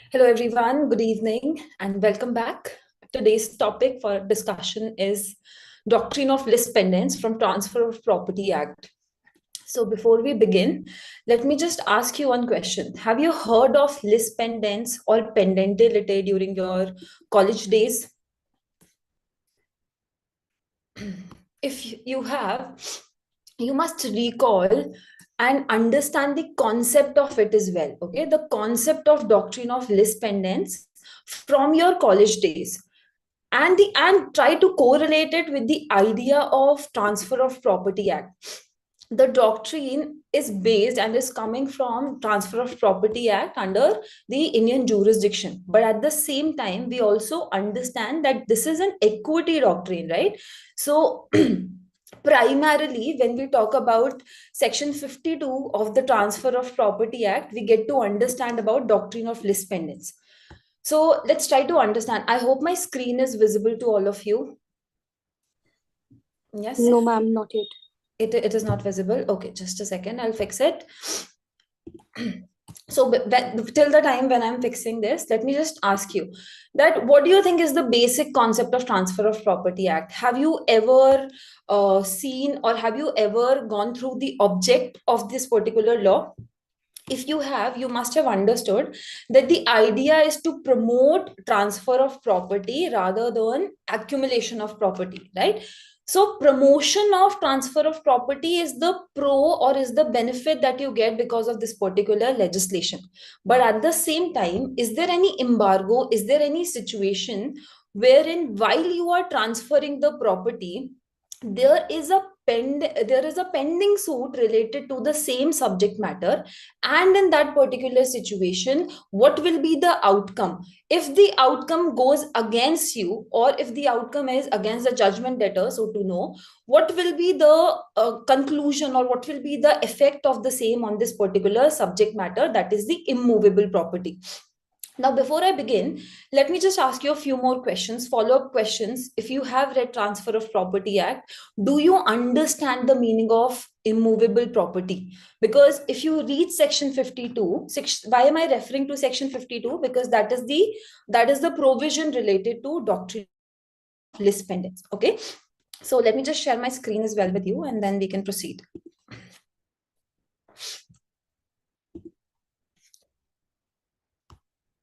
Hello, everyone. Good evening and welcome back. Today's topic for discussion is Doctrine of Lis Pendence from Transfer of Property Act. So before we begin, let me just ask you one question. Have you heard of Lis Pendence or Pendente Lite during your college days? If you have, you must recall and understand the concept of it as well. Okay, the concept of Doctrine of Lis Pendence from your college days, and try to correlate it with the idea of Transfer of Property Act. The doctrine is based and is coming from Transfer of Property Act under the Indian jurisdiction, but at the same time we also understand that this is an equity doctrine, right? So primarily when we talk about section 52 of the Transfer of Property Act, we get to understand about Doctrine of Lis Pendence. So let's try to understand. I hope my screen is visible to all of you. Yes? No, ma'am, not yet. It is not visible. Okay, just a second. I'll fix it. So till the time when I'm fixing this, let me just ask you that what do you think is the basic concept of Transfer of Property Act? Have you ever seen or have you ever gone through the object of this particular law? If you have, you must have understood that the idea is to promote transfer of property rather than accumulation of property, right? So promotion of transfer of property is the pro or is the benefit that you get because of this particular legislation. But at the same time, is there any embargo? Is there any situation wherein while you are transferring the property, there is a pending suit related to the same subject matter, and in that particular situation, what will be the outcome? If the outcome goes against you, or if the outcome is against the judgment debtor, so to know what will be the conclusion or what will be the effect of the same on this particular subject matter, that is the immovable property. Now, before I begin, let me just ask you a few more questions, follow-up questions. If you have read Transfer of Property Act, do you understand the meaning of immovable property? Because if you read section 52, why am I referring to section 52? Because that is the provision related to Doctrine of Lis Pendence. Okay. So let me just share my screen as well with you, and then we can proceed.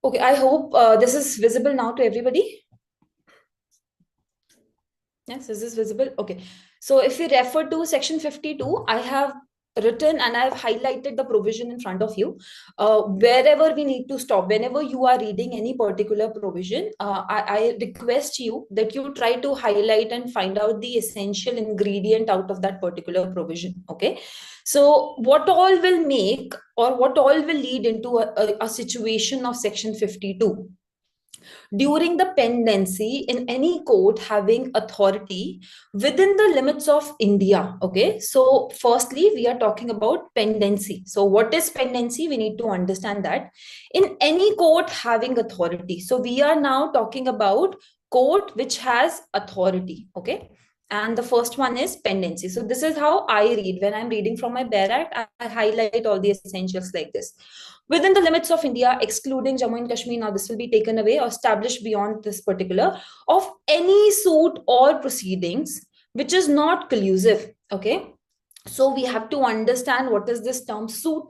Okay, I hope this is visible now to everybody. Yes, is this visible? Okay. So if we refer to section 52, I have written and I've highlighted the provision in front of you. Wherever we need to stop, whenever you are reading any particular provision, I request you that you try to highlight and find out the essential ingredient out of that particular provision. Okay. So what all will make or what all will lead into a situation of section 52? During the pendency in any court having authority within the limits of India. Okay, so firstly, we are talking about pendency. So, what is pendency? We need to understand that in any court having authority. So, we are now talking about court which has authority. Okay. And the first one is pendency. So this is how I read. When I'm reading from my Bare Act, I highlight all the essentials like this. Within the limits of India, excluding Jammu and Kashmir, now this will be taken away or established beyond this particular, of any suit or proceedings which is not collusive. Okay. So we have to understand what is this term suit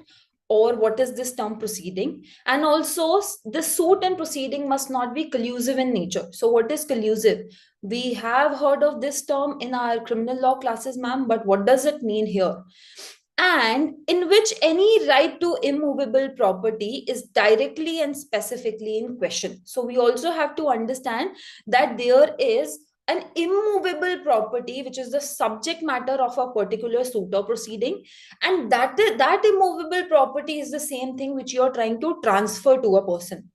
or what is this term proceeding, and also the suit and proceeding must not be collusive in nature. So what is collusive? We have heard of this term in our criminal law classes, ma'am, but what does it mean here? And in which any right to immovable property is directly and specifically in question. So we also have to understand that there is an immovable property which is the subject matter of a particular suit or proceeding, and that immovable property is the same thing which you are trying to transfer to a person.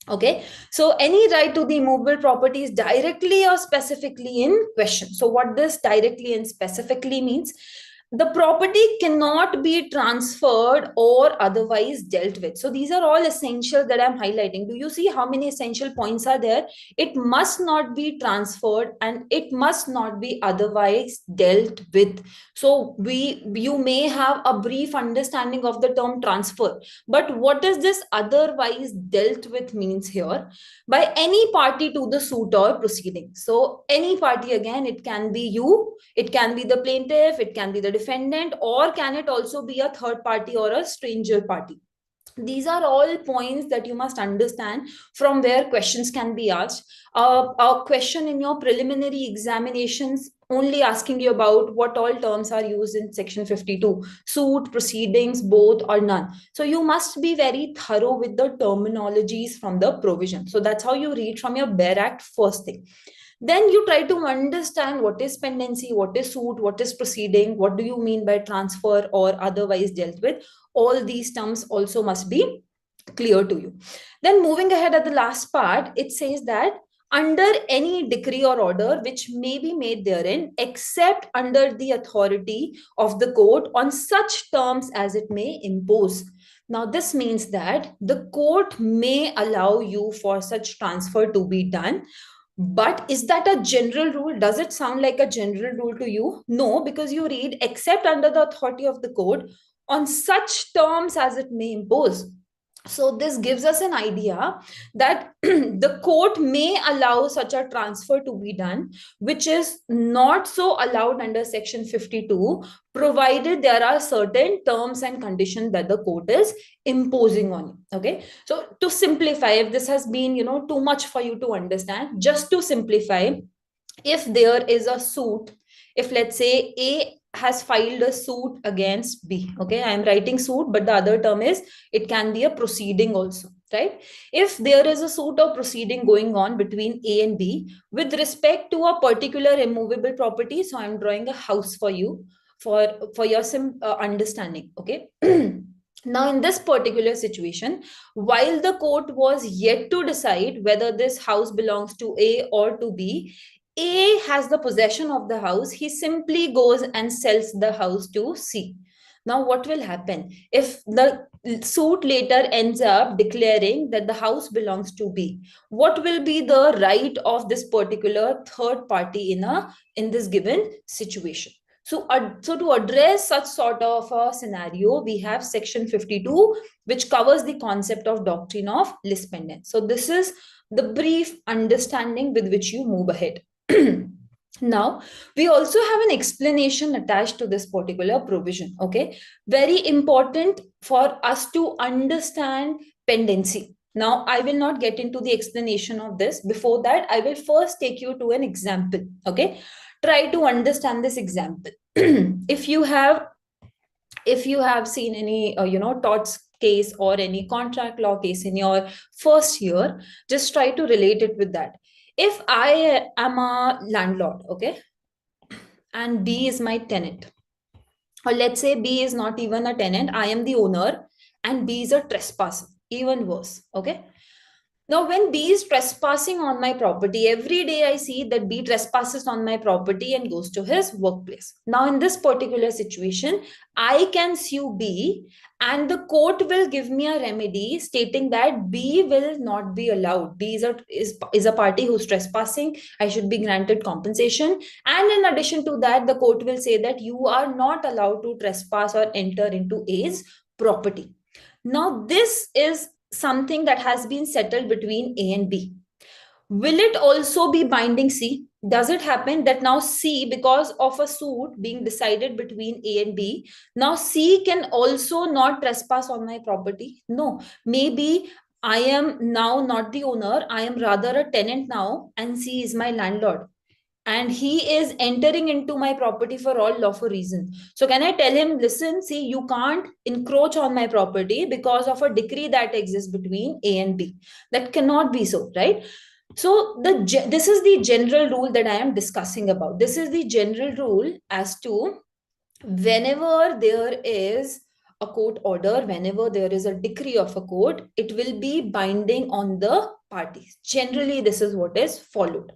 Okay, so any right to the immovable property is directly or specifically in question. So what this directly and specifically means? the property cannot be transferred or otherwise dealt with. So these are all essentials that I'm highlighting. Do you see how many essential points are there? It must not be transferred and it must not be otherwise dealt with. So you may have a brief understanding of the term transfer, but what is this otherwise dealt with means here? By any party to the suit or proceeding. So any party, again, it can be you, it can be the plaintiff, it can be the defendant, or can it also be a third party or a stranger party? These are all points that you must understand from where questions can be asked. A question in your preliminary examinations only asking you about what all terms are used in section 52, suit, proceedings, both or none. So you must be very thorough with the terminologies from the provision. So that's how you read from your bare act first thing. Then you try to understand what is pendency, what is suit, what is proceeding, what do you mean by transfer or otherwise dealt with. All these terms also must be clear to you. Then moving ahead at the last part, it says that under any decree or order which may be made therein, except under the authority of the court on such terms as it may impose. Now, this means that the court may allow you for such transfer to be done. But is that a general rule? Does it sound like a general rule to you? No, because you read except under the authority of the court on such terms as it may impose. So this gives us an idea that the court may allow such a transfer to be done, which is not so allowed under section 52, provided there are certain terms and conditions that the court is imposing on you. Okay. So to simplify, if this has been, too much for you to understand, just to simplify, if there is a suit, if let's say A has filed a suit against B, okay, I am writing suit, but the other term is it can be a proceeding also, right? If there is a suit or proceeding going on between A and B with respect to a particular immovable property, so I'm drawing a house for you for your understanding, okay? Now, in this particular situation, while the court was yet to decide whether this house belongs to A or to B, A has the possession of the house. He simply goes and sells the house to C. Now, what will happen if the suit later ends up declaring that the house belongs to B? What will be the right of this particular third party in this given situation? So to address such sort of a scenario, we have section 52, which covers the concept of doctrine of Lis Pendence. So this is the brief understanding with which you move ahead. Now, we also have an explanation attached to this particular provision, okay? Very important for us to understand pendency. Now, I will not get into the explanation of this. Before that, I will first take you to an example, okay? Try to understand this example. If you have seen any, torts case or any contract law case in your first year, just try to relate it with that. If I am a landlord, okay, and B is my tenant, or let's say B is not even a tenant, I am the owner, and B is a trespasser, even worse, okay? Now, when B is trespassing on my property, every day I see that B trespasses on my property and goes to his workplace. Now, in this particular situation, I can sue B and the court will give me a remedy stating that B will not be allowed. B is a party who's trespassing. I should be granted compensation. And in addition to that, the court will say that you are not allowed to trespass or enter into A's property. Now, this is something that has been settled between A and B. Will it also be binding C? Does it happen that now C, because of a suit being decided between A and B, now C can also not trespass on my property? No. Maybe I am now not the owner. I am rather a tenant now, and C is my landlord. And he is entering into my property for all lawful reasons. So can I tell him, listen, see, you can't encroach on my property because of a decree that exists between A and B? That cannot be so, right? So this is the general rule that I am discussing about. This is the general rule as to whenever there is a court order, whenever there is a decree of a court, it will be binding on the parties. Generally, this is what is followed.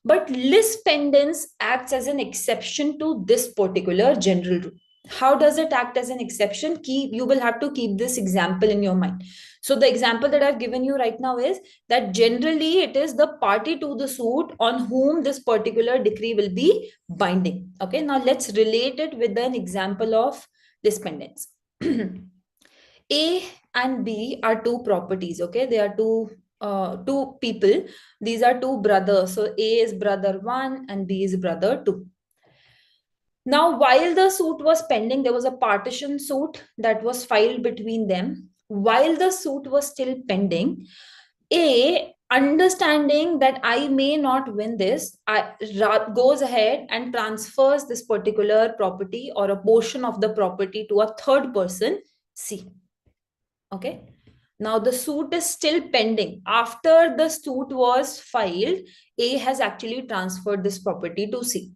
But Lis Pendence acts as an exception to this particular general rule. How does it act as an exception? You will have to keep this example in your mind. So the example that I've given you right now is that generally it is the party to the suit on whom this particular decree will be binding. Okay, now let's relate it with an example of Lis Pendence. A and B are two properties. Okay, they are two people. These are two brothers. So A is brother one and B is brother two. Now, while the suit was pending, there was a partition suit that was filed between them. While the suit was still pending, A, understanding that I may not win this, goes ahead and transfers this particular property or a portion of the property to a third person, C. Okay. Now the suit is still pending. After the suit was filed, A has actually transferred this property to C.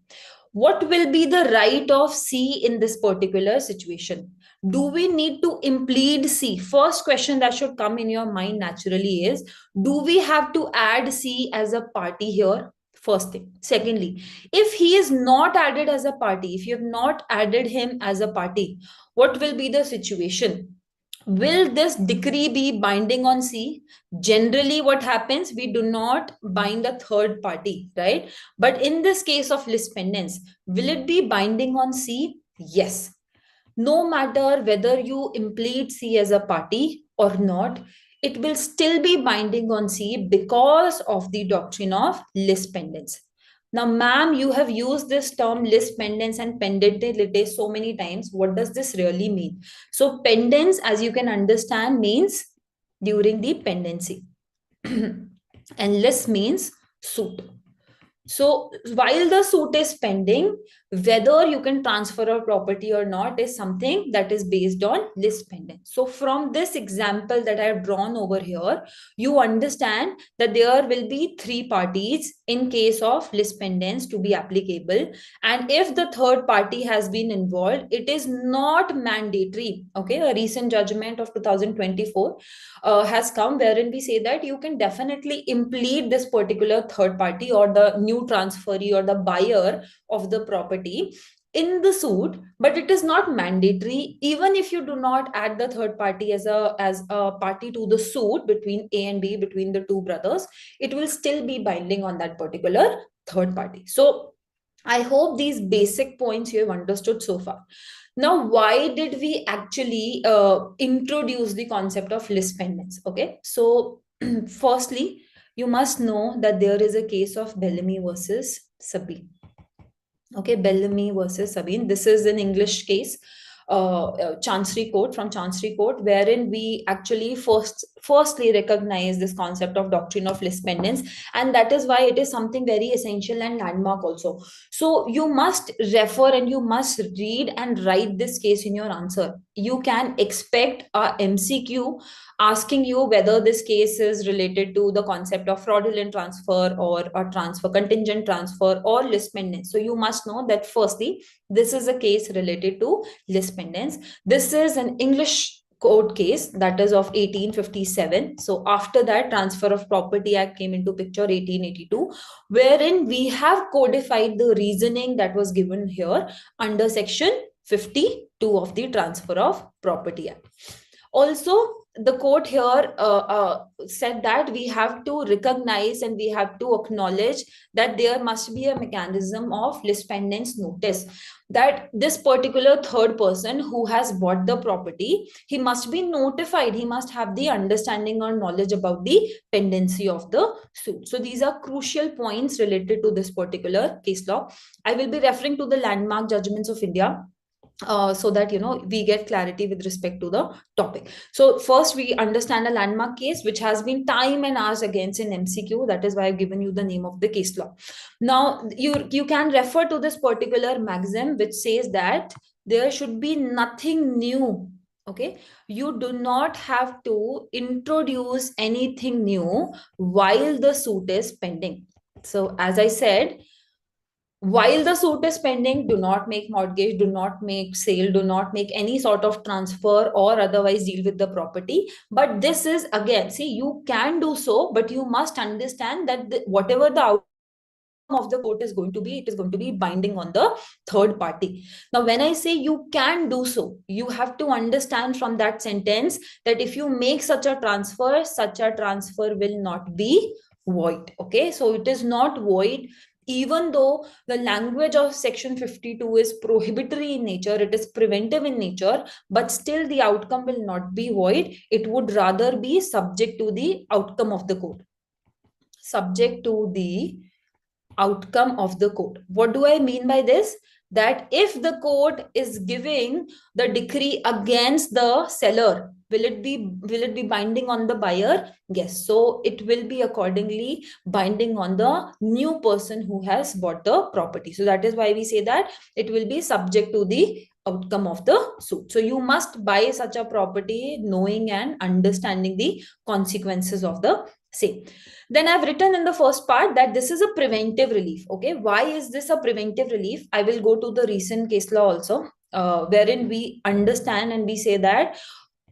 What will be the right of C in this particular situation? Do we need to implead C? First question that should come in your mind naturally is, do we have to add C as a party here? First thing. Secondly, if he is not added as a party, if you have not added him as a party, what will be the situation? Will this decree be binding on C? Generally, what happens? We do not bind a third party, right? But in this case of Lis Pendens, will it be binding on C? Yes. No matter whether you implead C as a party or not, it will still be binding on C because of the doctrine of Lis Pendens. Now, ma'am, you have used this term Lis Pendens and pendente so many times. What does this really mean? So, pendens, as you can understand, means during the pendency. And Lis means suit. So while the suit is pending, whether you can transfer a property or not is something that is based on Lis Pendens. So from this example that I have drawn over here, you understand that there will be three parties in case of Lis Pendens to be applicable. And if the third party has been involved, it is not mandatory. Okay, a recent judgment of 2024 has come wherein we say that you can definitely implead this particular third party or the new transferee or the buyer of the property in the suit, but it is not mandatory. Even if you do not add the third party as a party to the suit between A and B, between the two brothers, it will still be binding on that particular third party. So I hope these basic points you have understood so far. Now, why did we actually introduce the concept of Lis Pendens? Okay, so firstly, you must know that there is a case of Bellamy versus Sabine. Okay, Bellamy versus Sabine. This is an English case, Chancery Court, from Chancery Court, wherein we actually firstly recognize this concept of doctrine of Lis Pendens, and that is why it is something very essential and landmark also. So you must refer and you must read and write this case in your answer. You can expect a MCQ asking you whether this case is related to the concept of fraudulent transfer or a transfer, contingent transfer, or Lis Pendens. So you must know that firstly, this is a case related to Lis Pendens. This is an English court case that is of 1857. So after that, Transfer of Property Act came into picture, 1882, wherein we have codified the reasoning that was given here under section 52 of the Transfer of Property Act. Also, the court here said that we have to recognize and we have to acknowledge that there must be a mechanism of Lis Pendens notice, that this particular third person who has bought the property, he must be notified, he must have the understanding or knowledge about the pendency of the suit. So these are crucial points related to this particular case law. I will be referring to the landmark judgments of India, so that we get clarity with respect to the topic. So first we understand a landmark case which has been time and hours against in MCQ. That is why I've given you the name of the case law. Now you can refer to this particular maxim which says that there should be nothing new. Okay, you do not have to introduce anything new while the suit is pending. So as I said, while the suit is pending, do not make mortgage, do not make sale, do not make any sort of transfer or otherwise deal with the property. But this is, again, see, you can do so, but you must understand that whatever the of the court is going to be, it is going to be binding on the third party. Now, when I say you can do so, you have to understand from that sentence that if you make such a transfer will not be void. Okay, so it is not void. Even though the language of section 52 is prohibitory in nature, it is preventive in nature, but still the outcome will not be void. It would rather be subject to the outcome of the court. Subject to the outcome of the court. What do I mean by this? That if the court is giving the decree against the seller, will it be binding on the buyer? Yes. So it will be accordingly binding on the new person who has bought the property. So that is why we say that it will be subject to the outcome of the suit. So you must buy such a property knowing and understanding the consequences of the same. Then I've written in the first part that this is a preventive relief. Okay, why is this a preventive relief? I will go to the recent case law also, wherein we understand and we say that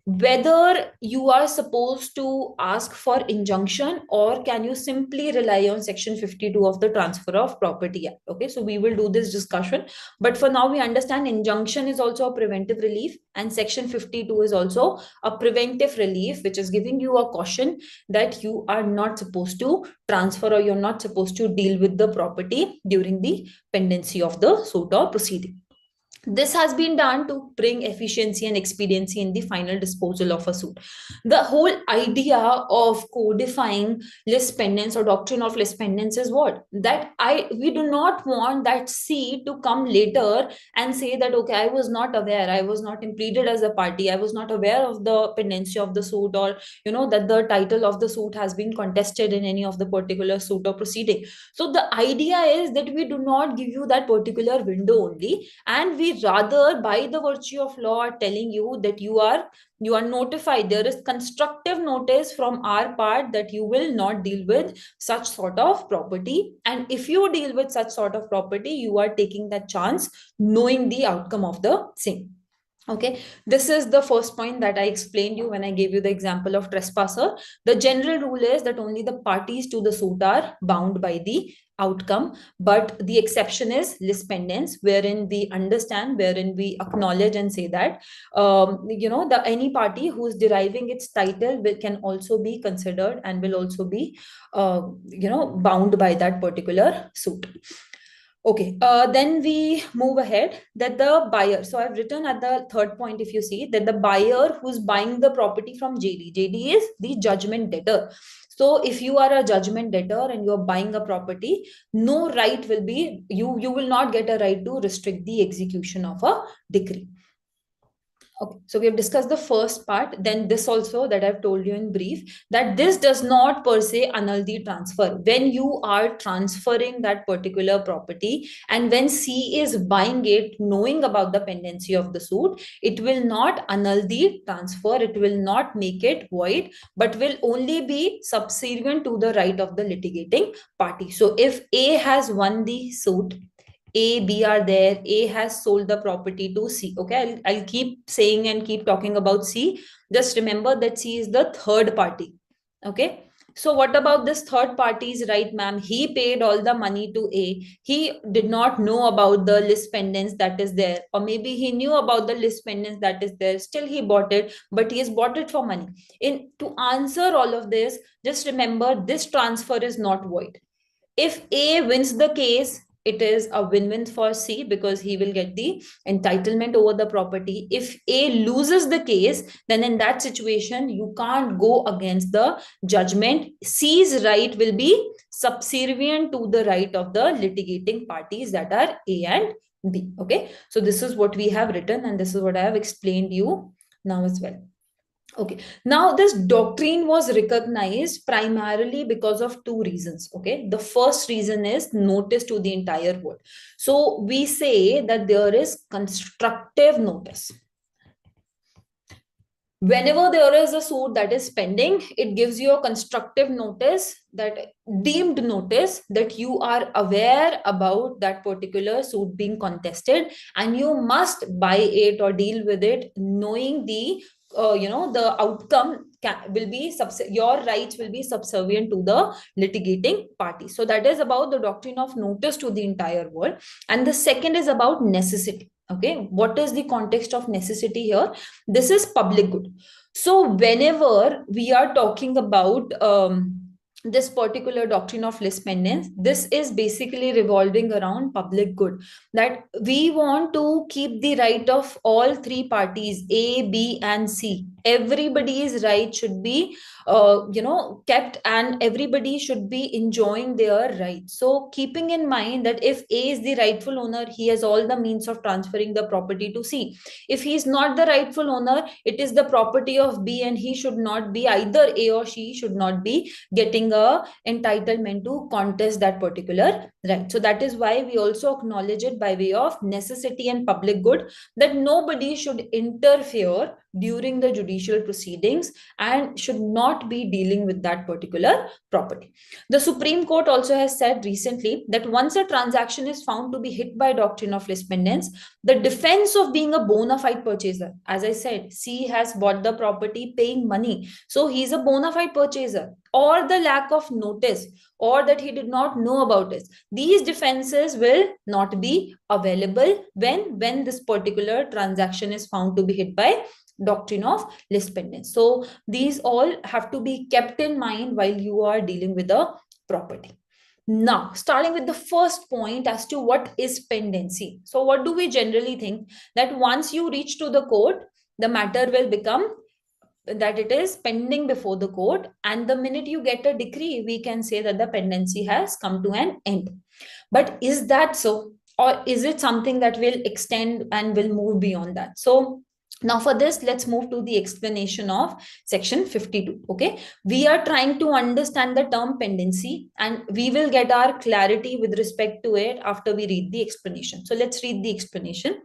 whether you are supposed to ask for injunction or can you simply rely on section 52 of the Transfer of Property Act. Okay, so we will do this discussion, but for now we understand injunction is also a preventive relief and section 52 is also a preventive relief, which is giving you a caution that you are not supposed to transfer or you're not supposed to deal with the property during the pendency of the suit or proceeding. This has been done to bring efficiency and expediency in the final disposal of a suit. The whole idea of codifying Lis Pendens or Doctrine of Lis Pendens is what? That we do not want that C to come later and say that, okay, I was not aware, I was not impleaded as a party, I was not aware of the pendency of the suit, or, you know, that the title of the suit has been contested in any of the particular suit or proceeding. So the idea is that we do not give you that particular window only, and we rather by the virtue of law are telling you that you are notified. There is constructive notice from our part that you will not deal with such sort of property, and if you deal with such sort of property, you are taking that chance knowing the outcome of the same. Okay, this is the first point that I explained you when I gave you the example of trespasser. The general rule is that only the parties to the suit are bound by the outcome, but the exception is Lis Pendens, wherein we understand, wherein we acknowledge and say that the any party who is deriving its title can also be considered and will also be bound by that particular suit. Okay, then we move ahead that the buyer. So I've written at the third point, if you see, that the buyer who's buying the property from JD. JD is the judgment debtor. So if you are a judgment debtor and you're buying a property, no right will be, you will not get a right to restrict the execution of a decree. Okay, so we have discussed the first part. Then this also that I've told you in brief, that this does not per se annul the transfer. When you are transferring that particular property and when C is buying it, knowing about the pendency of the suit, it will not annul the transfer. It will not make it void, but will only be subservient to the right of the litigating party. So if A has won the suit, A, B are there, A has sold the property to C. Okay, I'll keep saying and keep talking about C. Just remember that C is the third party. Okay, so what about this third party's right, ma'am? He paid all the money to A. He did not know about the Lis Pendens that is there, or maybe he knew about the Lis Pendens that is there. Still, he bought it, but he has bought it for money. To answer all of this, just remember this transfer is not void. If A wins the case, it is a win-win for C because he will get the entitlement over the property. If A loses the case, then in that situation, you can't go against the judgment. C's right will be subservient to the right of the litigating parties that are A and B. Okay, so this is what we have written and this is what I have explained you now as well. Okay, now this doctrine was recognized primarily because of two reasons. Okay, the first reason is notice to the entire world. So we say that there is constructive notice. Whenever there is a suit that is pending, it gives you a constructive notice, that deemed notice, that you are aware about that particular suit being contested and you must buy it or deal with it knowing the the outcome will be your rights will be subservient to the litigating party. So that is about the doctrine of notice to the entire world. And the second is about necessity. Okay, what is the context of necessity here? This is public good. So whenever we are talking about this particular doctrine of Lis Pendens, this is basically revolving around public good, that we want to keep the right of all three parties, A, B, and C. Everybody's right should be kept, and everybody should be enjoying their rights. So keeping in mind that if A is the rightful owner, he has all the means of transferring the property to C. If he is not the rightful owner, it is the property of B, and he should not be, either A or she should not be getting a entitlement to contest that particular right. So that is why we also acknowledge it by way of necessity and public good, that nobody should interfere during the judicial proceedings and should not be dealing with that particular property. The Supreme Court also has said recently that once a transaction is found to be hit by doctrine of Lis Pendens, the defense of being a bona fide purchaser, as I said, C has bought the property paying money, so he is a bona fide purchaser, or the lack of notice, or that he did not know about it, these defenses will not be available when this particular transaction is found to be hit by doctrine of Lis Pendens. So these all have to be kept in mind while you are dealing with a property. Now, starting with the first point as to what is pendency. So what do we generally think? That once you reach to the court, the matter will become that it is pending before the court, and the minute you get a decree, we can say that the pendency has come to an end. But is that so? Or is it something that will extend and will move beyond that? So now for this, let's move to the explanation of section 52. Okay, we are trying to understand the term pendency, and we will get our clarity with respect to it after we read the explanation. So let's read the explanation.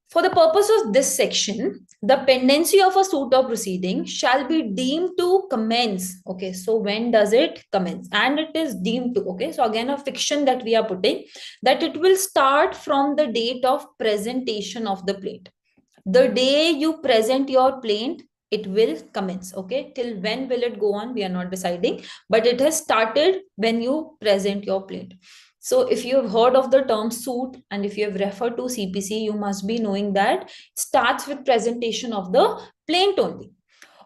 For the purpose of this section, the pendency of a suit or proceeding shall be deemed to commence. Okay, so when does it commence? And it is deemed to. Okay, so again, a fiction that we are putting, that it will start from the date of presentation of the plaint. The day you present your plaint, it will commence. Okay, till when will it go on? We are not deciding, but it has started when you present your plaint. So if you have heard of the term suit, and if you have referred to CPC, you must be knowing that it starts with presentation of the plaint only,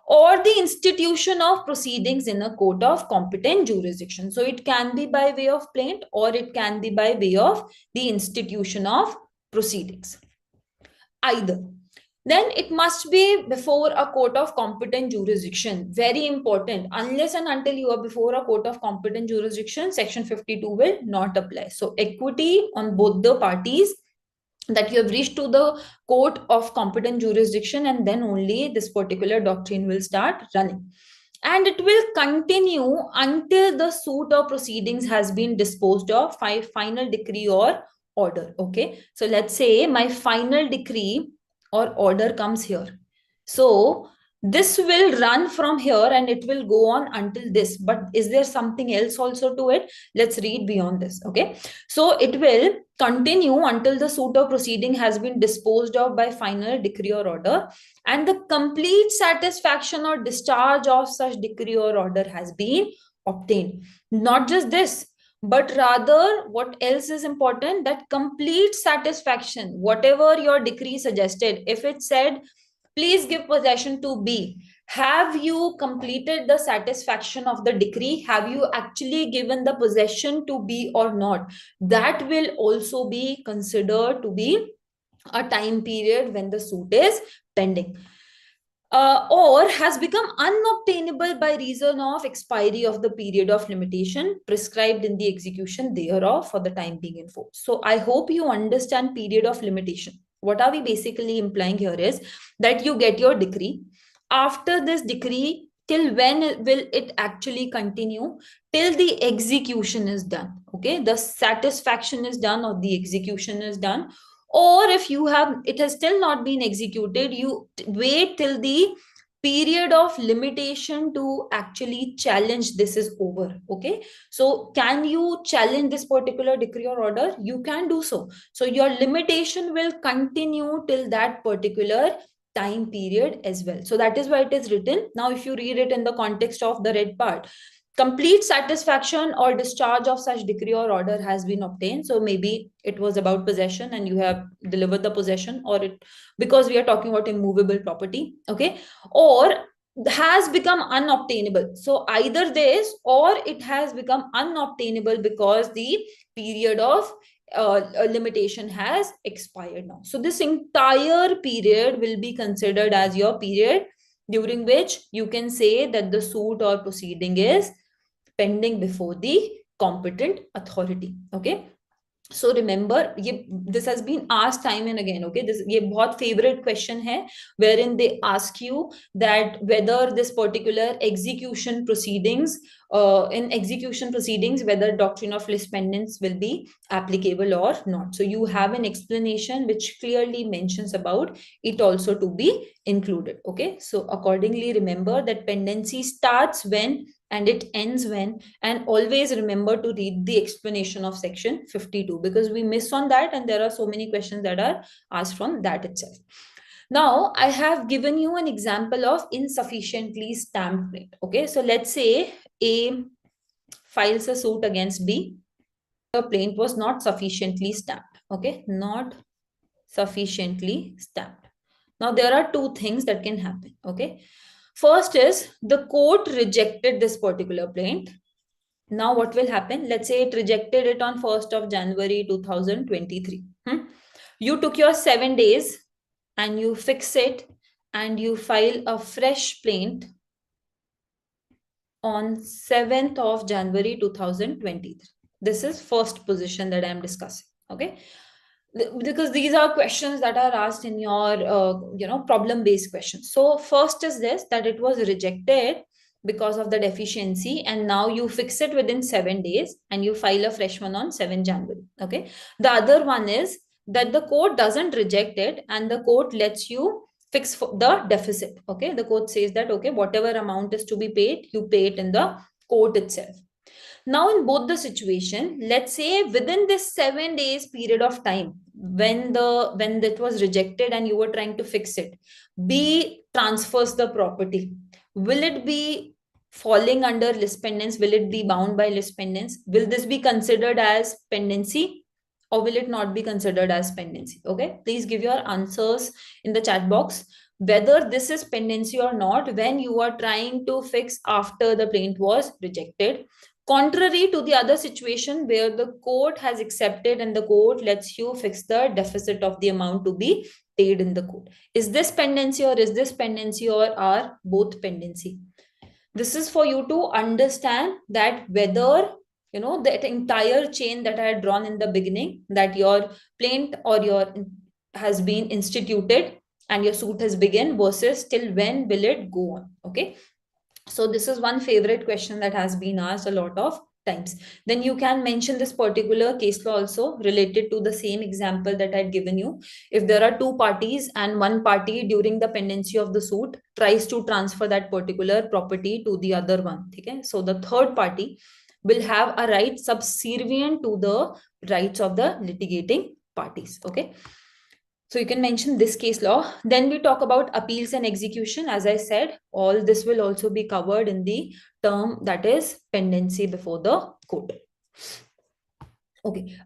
or the institution of proceedings in a court of competent jurisdiction. So it can be by way of plaint, or it can be by way of the institution of proceedings. Either. Then it must be before a court of competent jurisdiction. Very important. Unless and until you are before a court of competent jurisdiction, section 52 will not apply. So equity on both the parties, that you have reached to the court of competent jurisdiction, and then only this particular doctrine will start running. And it will continue until the suit or proceedings has been disposed of by final decree or order. Okay, so let's say my final decree or order comes here. So this will run from here and it will go on until this. But is there something else also to it? Let's read beyond this. Okay, so it will continue until the suit or proceeding has been disposed of by final decree or order, and the complete satisfaction or discharge of such decree or order has been obtained. Not just this, but rather what else is important? That complete satisfaction, whatever your decree suggested, if it said please give possession to B, have you completed the satisfaction of the decree? Have you actually given the possession to B or not? That will also be considered to be a time period when the suit is pending. Or has become unobtainable by reason of expiry of the period of limitation prescribed in the execution thereof for the time being in force. So I hope you understand period of limitation. What are we basically implying here is that you get your decree. After this decree, till when will it actually continue? Till the execution is done. Okay, the satisfaction is done or the execution is done. Or if you have, it has still not been executed, you wait till the period of limitation to actually challenge this is over. Okay, so can you challenge this particular decree or order? You can do so. So your limitation will continue till that particular time period as well. So that is why it is written. Now, if you read it in the context of the red part, complete satisfaction or discharge of such decree or order has been obtained. So maybe it was about possession and you have delivered the possession, or it, because we are talking about immovable property, okay, or has become unobtainable. So either this, or it has become unobtainable because the period of limitation has expired now. So this entire period will be considered as your period during which you can say that the suit or proceeding is pending before the competent authority. Okay. So remember, this has been asked time and again. Okay, this ये बहुत favorite question है, wherein they ask you that whether this particular execution proceedings, in execution proceedings, whether doctrine of Lis Pendence will be applicable or not. So you have an explanation which clearly mentions about it also to be included. Okay, so accordingly, remember that pendency starts when and it ends when, and always remember to read the explanation of section 52, because we miss on that and there are so many questions that are asked from that itself. Now, I have given you an example of insufficiently stamped plaint. Okay, so let's say A files a suit against B. The plaint was not sufficiently stamped. Okay, not sufficiently stamped. Now, there are two things that can happen. Okay, first is the court rejected this particular plaint. Now, what will happen? Let's say it rejected it on 1st of January 2023. You took your 7 days and you fix it and you file a fresh plaint on 7th of January 2023. This is first position that I am discussing. Okay, because these are questions that are asked in your problem based questions. So first is this, that it was rejected because of the deficiency, and now you fix it within 7 days and you file a fresh one on 7 January. Okay, the other one is that the court doesn't reject it and the court lets you fix the deficit. Okay, the court says that, okay, whatever amount is to be paid, you pay it in the court itself. Now, in both the situation, let's say within this 7 days period of time, when that was rejected and you were trying to fix it, B transfers the property. Will it be falling under Lis Pendence? Will it be bound by Lis Pendence? Will this be considered as pendency, or will it not be considered as pendency? Okay, please give your answers in the chat box whether this is pendency or not when you are trying to fix after the plaint was rejected, contrary to the other situation where the court has accepted and the court lets you fix the deficit of the amount to be paid in the court. Is this pendency or is this pendency, or are both pendency? This is for you to understand that whether, that entire chain that I had drawn in the beginning, that your plaint or your has been instituted and your suit has begun, versus till when will it go on. Okay, so this is one favorite question that has been asked a lot of times. Then you can mention this particular case law also related to the same example that I'd given you. If there are two parties and one party during the pendency of the suit tries to transfer that particular property to the other one, okay? So the third party will have a right subservient to the rights of the litigating parties. Okay, so you can mention this case law. Then we talk about appeals and execution. As I said, all this will also be covered in the term that is pendency before the court. Okay,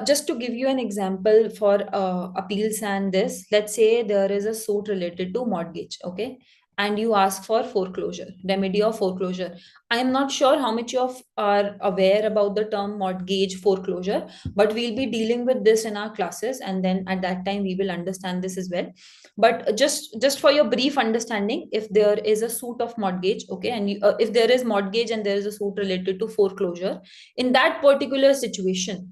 just to give you an example for appeals and this, let's say there is a suit related to mortgage, okay, and you ask for foreclosure, remedy of foreclosure. I am not sure how much of are aware about the term mortgage foreclosure, but we'll be dealing with this in our classes, and then at that time we will understand this as well. But just for your brief understanding, if there is a suit of mortgage, okay, and if there is mortgage and there is a suit related to foreclosure, in that particular situation,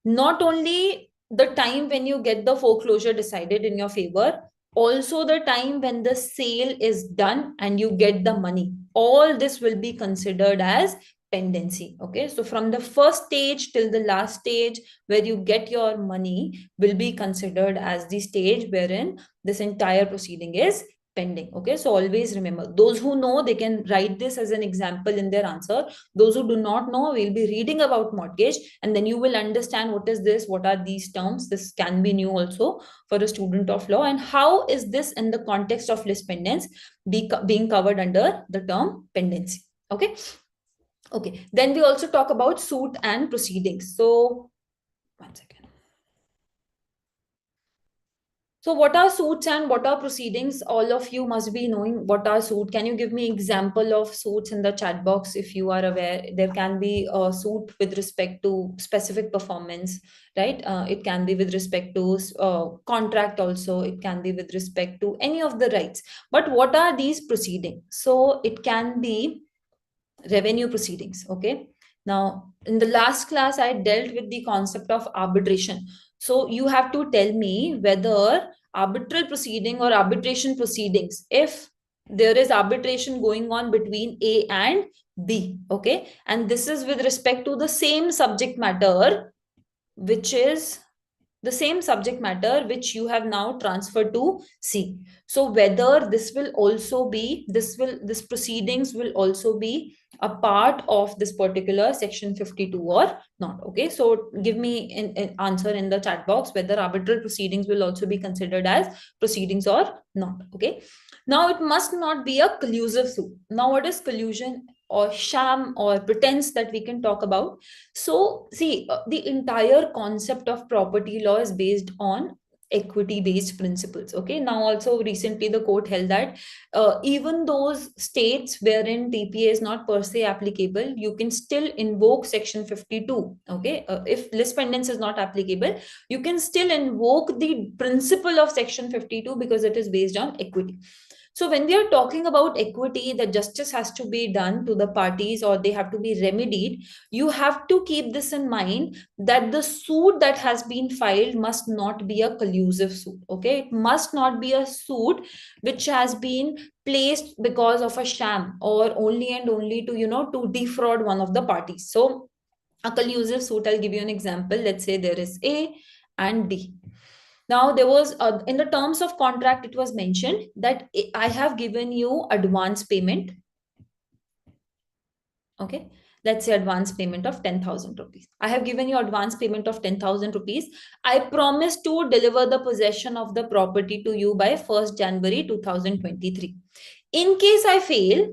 not only the time when you get the foreclosure decided in your favor, also the time when the sale is done and you get the money, all this will be considered as pendency. Okay, so from the first stage till the last stage where you get your money will be considered as the stage wherein this entire proceeding is pending. Okay, so always remember, those who know, they can write this as an example in their answer. Those who do not know, we'll be reading about mortgage, and then you will understand what is this, what are these terms. This can be new also for a student of law, and how is this in the context of Lis Pendens being covered under the term pendency. Okay. Okay, then we also talk about suit and proceedings. So, one second. So what are suits and what are proceedings? All of you must be knowing what are suit. Can you give me example of suits in the chat box if you are aware? There can be a suit with respect to specific performance, right? It can be with respect to contract also. It can be with respect to any of the rights. But what are these proceedings? So it can be revenue proceedings. Okay. Now, in the last class, I dealt with the concept of arbitration. So you have to tell me whether arbitral proceeding or arbitration proceedings, if there is arbitration going on between A and B, okay, and this is with respect to the same subject matter, which is the same subject matter which you have now transferred to C. So whether this will also be, this proceedings will also be a part of this particular section 52 or not. Okay, so give me an answer in the chat box whether arbitral proceedings will also be considered as proceedings or not. Okay, now it must not be a collusive suit. Now what is collusion or sham or pretense that we can talk about? So see, the entire concept of property law is based on equity based principles. Okay, now also recently the court held that even those states wherein TPA is not per se applicable, you can still invoke section 52. Okay, if Lis Pendens is not applicable, you can still invoke the principle of section 52 because it is based on equity. So when we are talking about equity, the justice has to be done to the parties or they have to be remedied. You have to keep this in mind that the suit that has been filed must not be a collusive suit. Okay, it must not be a suit which has been placed because of a sham or only and only to, to defraud one of the parties. So a collusive suit, I'll give you an example. Let's say there is A and B. Now, there was, in the terms of contract, it was mentioned that I have given you advance payment. Okay, let's say advance payment of 10,000 rupees. I have given you advance payment of 10,000 rupees. I promise to deliver the possession of the property to you by 1st January 2023. In case I fail,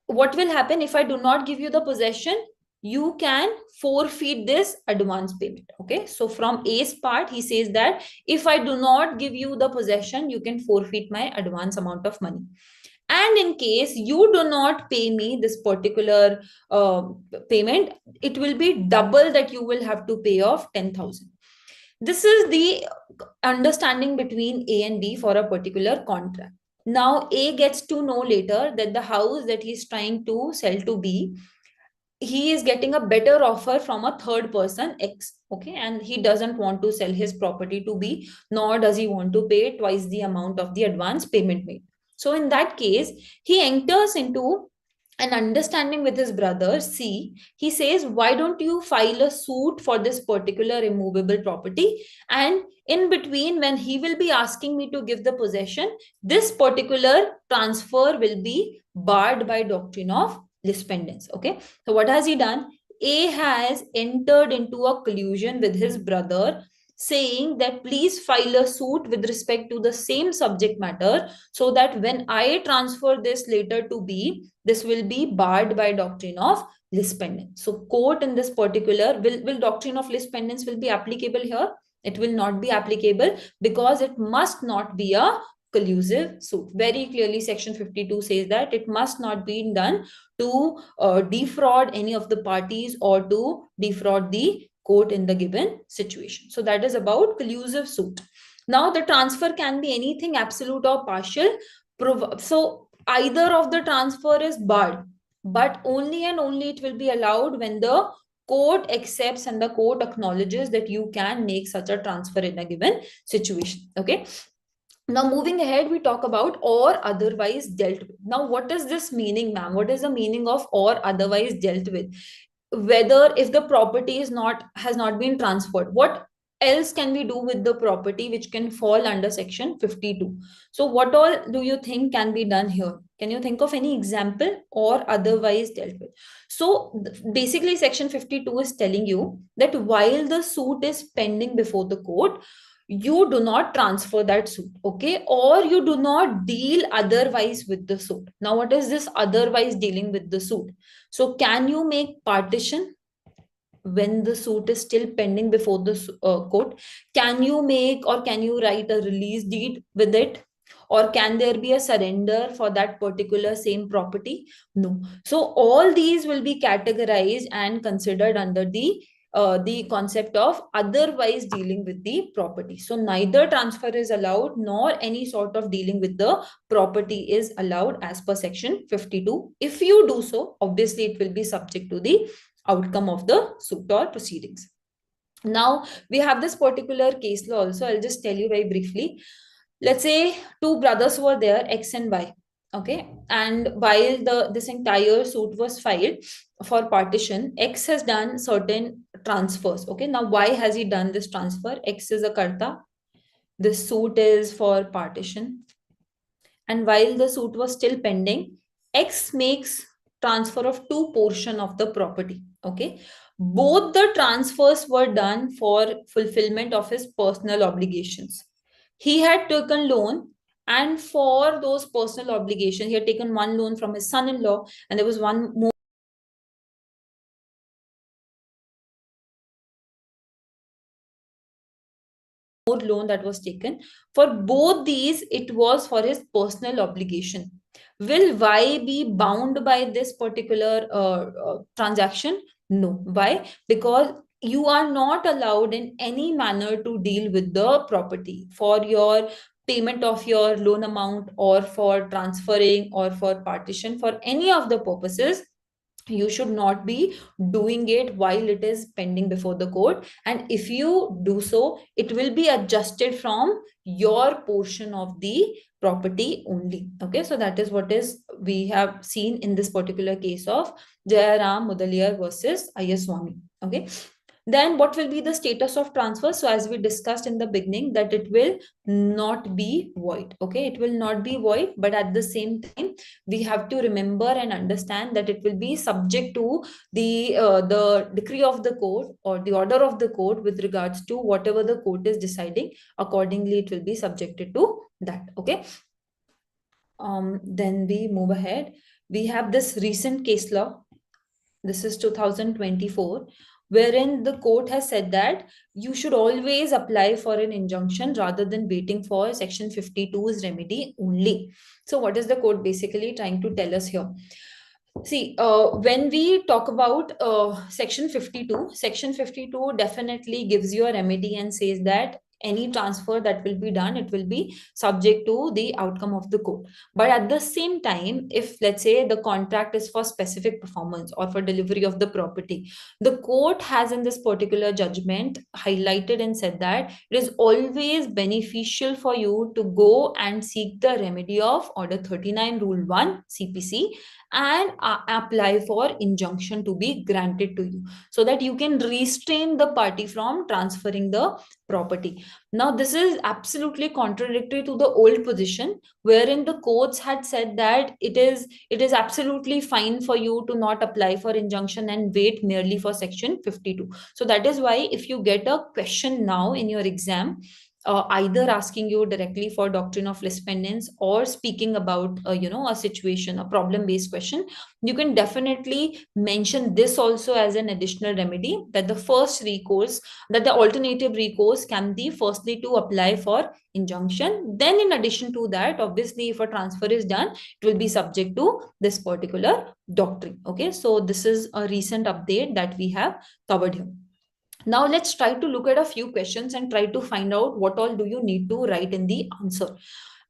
what will happen if I do not give you the possession? You can forfeit this advance payment. Okay, so from A's part, he says that if I do not give you the possession, you can forfeit my advance amount of money. And in case you do not pay me this particular payment, it will be double that you will have to pay off 10,000. This is the understanding between A and B for a particular contract. Now, A gets to know later that the house that he's trying to sell to B, he is getting a better offer from a third person, X. Okay, and he doesn't want to sell his property to B, nor does he want to pay twice the amount of the advance payment made. So in that case, he enters into an understanding with his brother C. He says, why don't you file a suit for this particular immovable property? And in between, when he will be asking me to give the possession, this particular transfer will be barred by doctrine of Lis Pendens. Okay, so what has he done? A has entered into a collusion with his brother, saying that please file a suit with respect to the same subject matter, so that when I transfer this later to B, this will be barred by doctrine of Lis Pendens. So court in this particular, will doctrine of Lis Pendens will be applicable here? It will not be applicable because it must not be a collusive suit. Very clearly, section 52 says that it must not be done to defraud any of the parties or to defraud the court in the given situation. So that is about collusive suit. Now the transfer can be anything, absolute or partial. So either of the transfer is barred, but only and only it will be allowed when the court accepts and the court acknowledges that you can make such a transfer in a given situation. Okay. Now, moving ahead, we talk about or otherwise dealt with. Now, what is this meaning, ma'am? What is the meaning of or otherwise dealt with? Whether if the property has not been transferred, what else can we do with the property which can fall under section 52? So what all do you think can be done here? Can you think of any example or otherwise dealt with? So basically section 52 is telling you that while the suit is pending before the court, you do not transfer that suit, okay, or you do not deal otherwise with the suit. Now what is this otherwise dealing with the suit? So can you make partition when the suit is still pending before the court? Can you make or can you write a release deed with it? Or can there be a surrender for that particular same property? No. So all these will be categorized and considered under the concept of otherwise dealing with the property. So neither transfer is allowed nor any sort of dealing with the property is allowed as per section 52. If you do so, obviously it will be subject to the outcome of the suit or proceedings. Now we have this particular case law also. I'll just tell you very briefly. Let's say two brothers were there, X and Y. Okay, and while this entire suit was filed for partition, X has done certain transfers. Okay, now Y has he done this transfer? X is a karta. This suit is for partition. And while the suit was still pending, X makes transfer of two portion of the property. Okay, both the transfers were done for fulfillment of his personal obligations. He had taken loan, and for those personal obligations, he had taken one loan from his son-in-law, and there was one more loan that was taken. For both these, it was for his personal obligation. Will Y be bound by this particular transaction? No. Why? Because you are not allowed in any manner to deal with the property for your payment of your loan amount or for transferring or for partition. For any of the purposes, you should not be doing it while it is pending before the court, and if you do so, it will be adjusted from your portion of the property only. Okay, so that is what is we have seen in this particular case of Jayaram Mudaliar versus IS Swami. Okay, then what will be the status of transfer? So as we discussed in the beginning, that it will not be void. Okay, it will not be void, but at the same time we have to remember and understand that it will be subject to the decree of the court or the order of the court with regards to whatever the court is deciding. Accordingly, it will be subjected to that. Okay, then we move ahead. We have this recent case law. This is 2024, wherein the court has said that you should always apply for an injunction rather than waiting for section 52's remedy only. So what is the court basically trying to tell us here? See, when we talk about section 52 definitely gives you a remedy and says that any transfer that will be done, it will be subject to the outcome of the court. But at the same time, if let's say the contract is for specific performance or for delivery of the property, the court has in this particular judgment highlighted and said that it is always beneficial for you to go and seek the remedy of Order 39 Rule 1 CPC and apply for injunction to be granted to you, so that you can restrain the party from transferring the property. Now this is absolutely contradictory to the old position, wherein the courts had said that it is absolutely fine for you to not apply for injunction and wait merely for section 52. So that is why if you get a question now in your exam, either asking you directly for Doctrine of Lis Pendence or speaking about a situation, a problem based question, you can definitely mention this also as an additional remedy, that the first recourse, that the alternative recourse can be firstly to apply for injunction. Then in addition to that, obviously if a transfer is done, it will be subject to this particular doctrine. Okay, so this is a recent update that we have covered here. Now let's try to look at a few questions and try to find out what all do you need to write in the answer.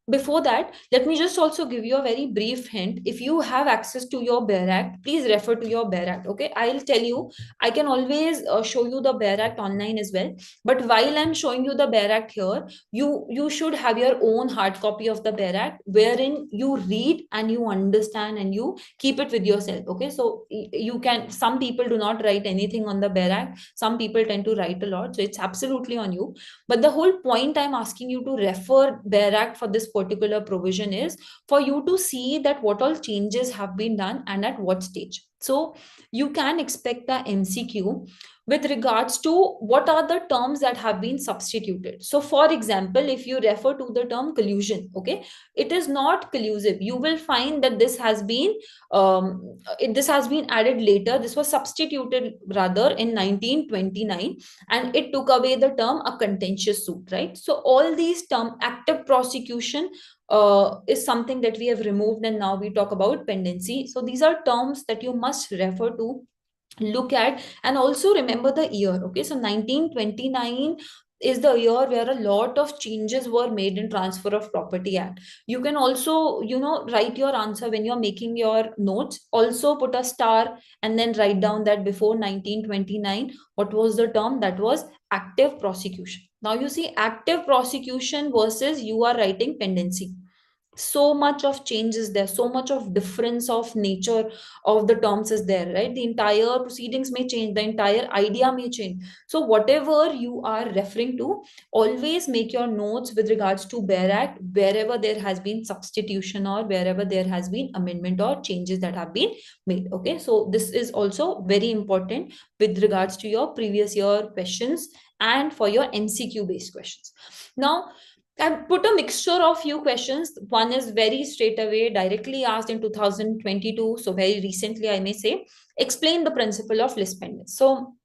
Before that, let me just also give you a very brief hint. If you have access to your Bare Act, please refer to your Bare Act. Okay, I'll tell you, I can always show you the Bare Act online as well. But while I'm showing you the Bare Act here, you should have your own hard copy of the Bare Act, wherein you read and you understand and you keep it with yourself. Okay, so you can. Some people do not write anything on the Bare Act. Some people tend to write a lot. So it's absolutely on you. But the whole point I'm asking you to refer Bare Act for this particular provision is for you to see that what all changes have been done and at what stage. So you can expect the MCQ with regards to what are the terms that have been substituted. So for example, if you refer to the term collusion, okay, it is not collusive. You will find that this has been added later. This was substituted rather in 1929, and it took away the term a contentious suit, right? So all these term active prosecution is something that we have removed, and now we talk about pendency. So these are terms that you must refer to, look at, and also remember the year. Okay, so 1929 is the year where a lot of changes were made in Transfer of Property Act. You can also, write your answer when you're making your notes. Also put a star and then write down that before 1929, what was the term? That was active prosecution. Now you see, active prosecution versus you are writing pendency, so much of change is there, so much of difference of nature of the terms is there, right? The entire proceedings may change, the entire idea may change. So whatever you are referring to, always make your notes with regards to Bare Act wherever there has been substitution or wherever there has been amendment or changes that have been made. Okay, so this is also very important with regards to your previous year questions and for your MCQ based questions. Now I put a mixture of few questions. One is very straight away, directly asked in 2022. So very recently, I may say, explain the principle of Lis Pendence. So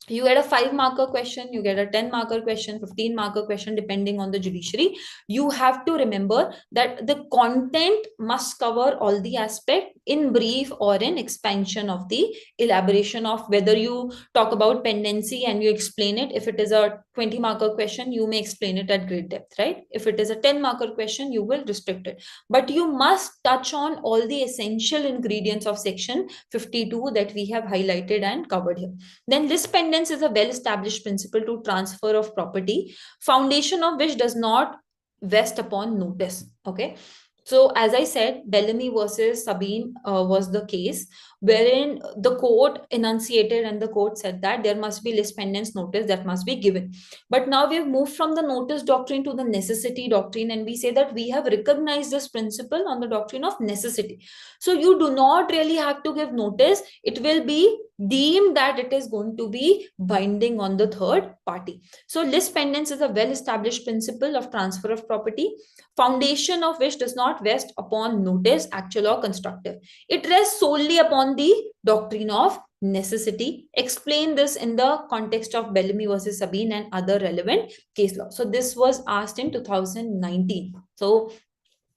you get a 5-marker question, you get a 10-marker question, 15-marker question, depending on the judiciary. You have to remember that the content must cover all the aspect in brief or in expansion of the elaboration of whether you talk about pendency and you explain it. If it is a 20-marker question, you may explain it at great depth, right? If it is a 10-marker question, you will restrict it. But you must touch on all the essential ingredients of section 52 that we have highlighted and covered here. Then Lis Pendence is a well-established principle to transfer of property, foundation of which does not vest upon notice. Okay. So as I said, Bellamy versus Sabine was the case wherein the court enunciated and the court said that there must be Lis Pendence notice that must be given. But now we have moved from the notice doctrine to the necessity doctrine, and we say that we have recognized this principle on the doctrine of necessity. So you do not really have to give notice. It will be deemed that it is going to be binding on the third party. So Lis Pendence is a well-established principle of transfer of property, foundation of which does not rest upon notice, actual or constructive. It rests solely upon the doctrine of necessity. Explain this in the context of Bellamy versus Sabine and other relevant case law. So this was asked in 2019. So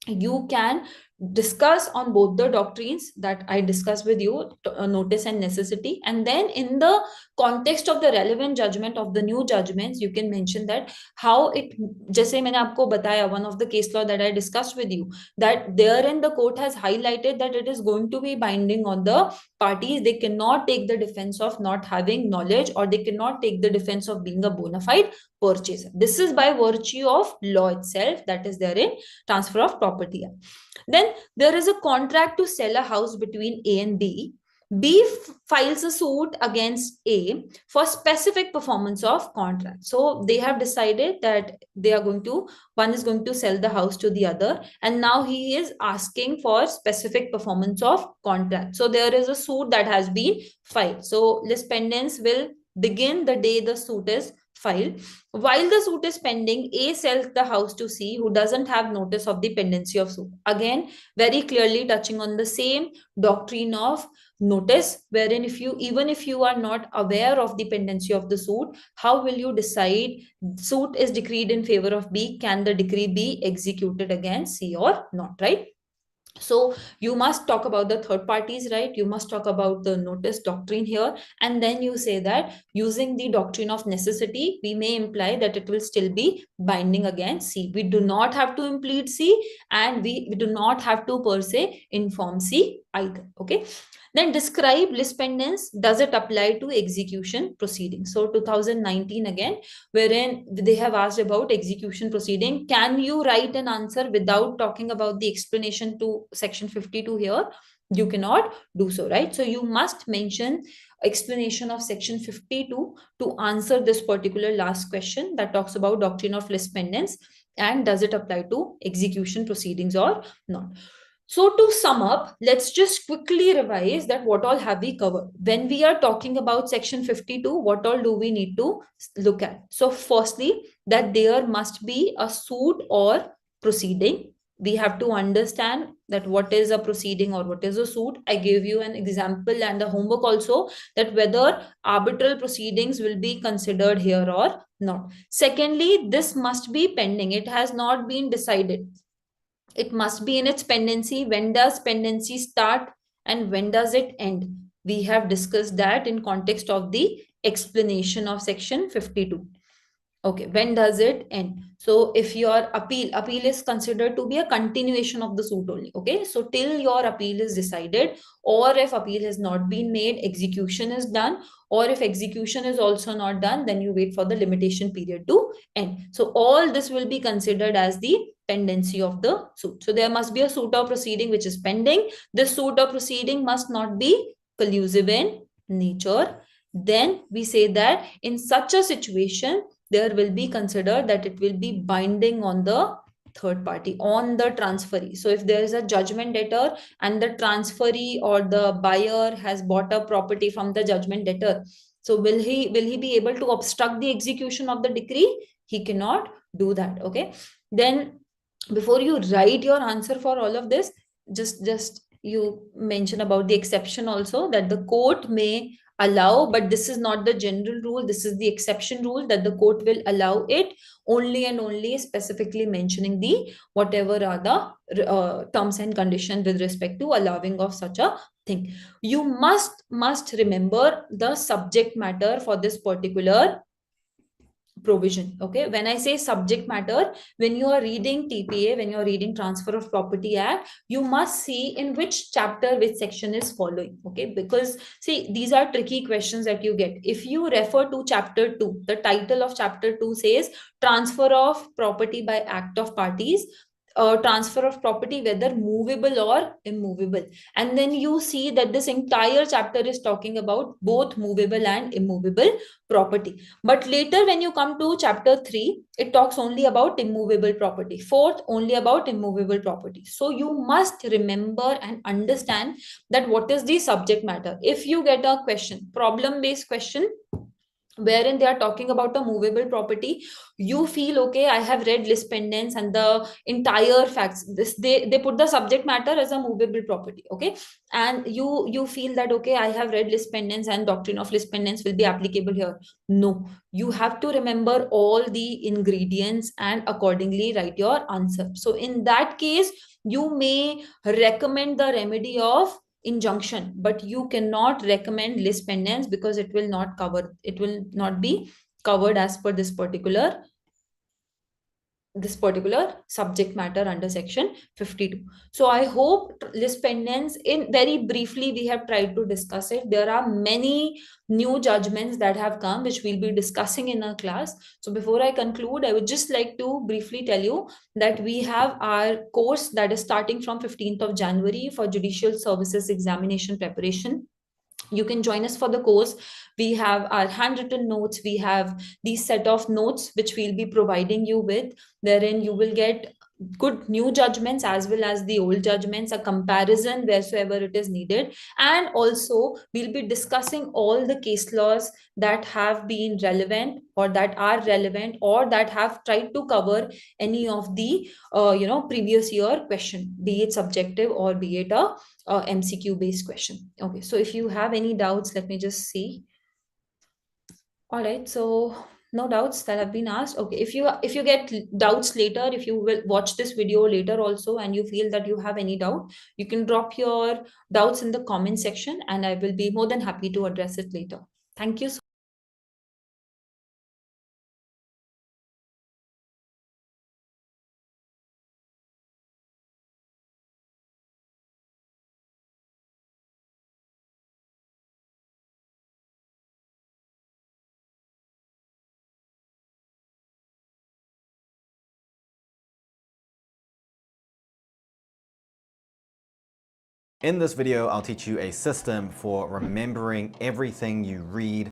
you can discuss on both the doctrines that I discussed with you, notice and necessity, and then in the context of the relevant judgment of the new judgments, you can mention that how it, जैसे मैंने आपको बताया, one of the case law that I discussed with you, that therein the court has highlighted that it is going to be binding on the parties. They cannot take the defense of not having knowledge, or they cannot take the defense of being a bona fide purchaser. This is by virtue of law itself that is there in Transfer of Property Act. Then there is a contract to sell a house between A and B. B files a suit against A for specific performance of contract. So they have decided that they are going to, one is going to sell the house to the other, and now he is asking for specific performance of contract. So there is a suit that has been filed. So Lis Pendence will begin the day the suit is filed. While the suit is pending, A sells the house to C, who doesn't have notice of the pendency of suit. Again, very clearly touching on the same doctrine of notice, wherein even if you are not aware of the pendency of the suit, how will you decide suit is decreed in favor of B? Can the decree be executed against C or not, right? So you must talk about the third parties, right? You must talk about the notice doctrine here. And then you say that using the doctrine of necessity, we may imply that it will still be binding against C. We do not have to implead C, and we do not have to per se inform C either. Okay. Then describe Lis Pendence. Does it apply to execution proceedings? So 2019 again, wherein they have asked about execution proceeding. Can you write an answer without talking about the explanation to section 52 here? You cannot do so, right? So you must mention explanation of section 52 to answer this particular last question that talks about doctrine of Lis Pendence, and does it apply to execution proceedings or not. So to sum up, let's just quickly revise that what all have we covered. When we are talking about section 52, what all do we need to look at? So firstly, that there must be a suit or proceeding. We have to understand that what is a proceeding or what is a suit. I gave you an example and a homework also, that whether arbitral proceedings will be considered here or not. Secondly, this must be pending. It has not been decided. It must be in its pendency. When does pendency start and when does it end? We have discussed that in context of the explanation of section 52. Okay, when does it end? So if your appeal is considered to be a continuation of the suit only. Okay, so till your appeal is decided, or if appeal has not been made, execution is done, or if execution is also not done, then you wait for the limitation period to end. So all this will be considered as the pendency of the suit. So there must be a suit or proceeding which is pending. This suit or proceeding must not be collusive in nature. Then we say that in such a situation, there will be considered that it will be binding on the third party, on the transferee. So if there is a judgment debtor and the transferee or the buyer has bought a property from the judgment debtor, so will he be able to obstruct the execution of the decree? He cannot do that. Okay. Then before you write your answer for all of this, just you mention about the exception also, that the court may allow, but this is not the general rule, this is the exception rule, that the court will allow it only and only specifically mentioning the whatever are the terms and conditions with respect to allowing of such a thing. You must remember the subject matter for this particular provision. Okay, when I say subject matter, when you are reading TPA, when you are reading Transfer of Property Act, you must see in which chapter which section is following. Okay, because see, these are tricky questions that you get. If you refer to chapter 2, the title of chapter 2 says transfer of property by act of parties, transfer of property, whether movable or immovable, and then you see that this entire chapter is talking about both movable and immovable property. But later when you come to chapter 3, it talks only about immovable property. Fourth, only about immovable property. So you must remember and understand that what is the subject matter. If you get a question, problem based question, wherein they are talking about a movable property, you feel okay, I have read Lis Pendence and the entire facts, this they put the subject matter as a movable property. Okay, and you feel that okay, I have read Lis Pendence and doctrine of Lis Pendence will be applicable here. No, you have to remember all the ingredients and accordingly write your answer. So in that case, you may recommend the remedy of injunction, but you cannot recommend Lis Pendence because it will not cover, it will not be covered as per this particular subject matter under section 52. So I hope Lis Pendence, in very briefly we have tried to discuss it. There are many new judgments that have come which we'll be discussing in our class. So before I conclude, I would just like to briefly tell you that we have our course that is starting from 15th of January for judicial services examination preparation. You can join us for the course. We have our handwritten notes, we have these set of notes which we'll be providing you with, wherein you will get good new judgments as well as the old judgments, a comparison wheresoever it is needed, and also we'll be discussing all the case laws that have been relevant or that are relevant or that have tried to cover any of the previous year question, be it subjective or be it a MCQ based question. Okay, so if you have any doubts, let me just see. All right, so No doubts that have been asked. Okay, if you get doubts later, if you will watch this video later also and you feel that you have any doubt, you can drop your doubts in the comment section and I will be more than happy to address it later. Thank you so In this video, I'll teach you a system for remembering everything you read